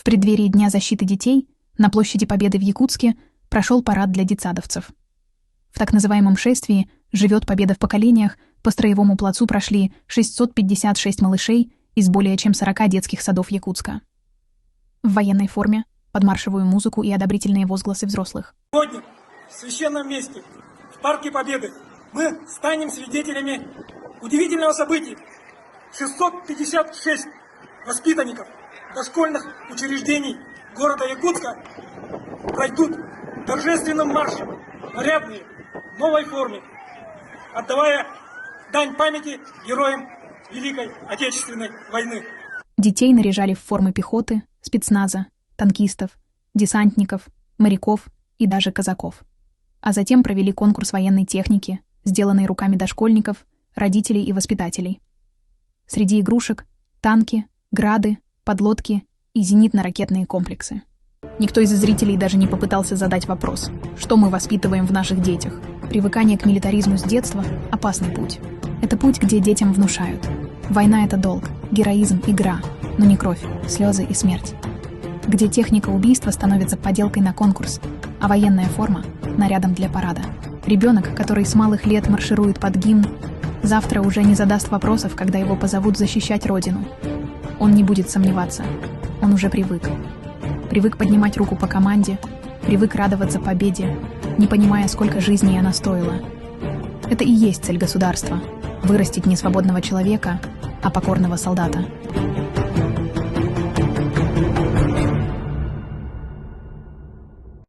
преддверии Дня защиты детей на площади Победы в Якутске прошел парад для детсадовцев. В так называемом шествии «Живет Победа в поколениях» по Строевому плацу прошли 656 малышей из более чем 40 детских садов Якутска. В военной форме, под маршевую музыку и одобрительные возгласы взрослых. Сегодня в священном месте, в Парке Победы, мы станем свидетелями удивительного события. 656 воспитанников дошкольных учреждений города Якутска пройдут торжественным маршем, нарядные, в новой форме, отдавая дань памяти героям Великой Отечественной войны. Детей наряжали в формы пехоты, спецназа, танкистов, десантников, моряков и даже казаков. А затем провели конкурс военной техники, сделанный руками дошкольников, родителей и воспитателей. Среди игрушек — танки, грады, подлодки и зенитно-ракетные комплексы. Никто из зрителей даже не попытался задать вопрос, что мы воспитываем в наших детях. Привыкание к милитаризму с детства — опасный путь. Это путь, где детям внушают. Война — это долг, героизм, игра, но не кровь, слезы и смерть. Где техника убийства становится поделкой на конкурс, а военная форма — нарядом для парада. Ребенок, который с малых лет марширует под гимн, завтра уже не задаст вопросов, когда его позовут защищать Родину. Он не будет сомневаться. Он уже привык. Привык поднимать руку по команде, привык радоваться победе, не понимая, сколько жизней она стоила. Это и есть цель государства — вырастить не свободного человека, а покорного солдата.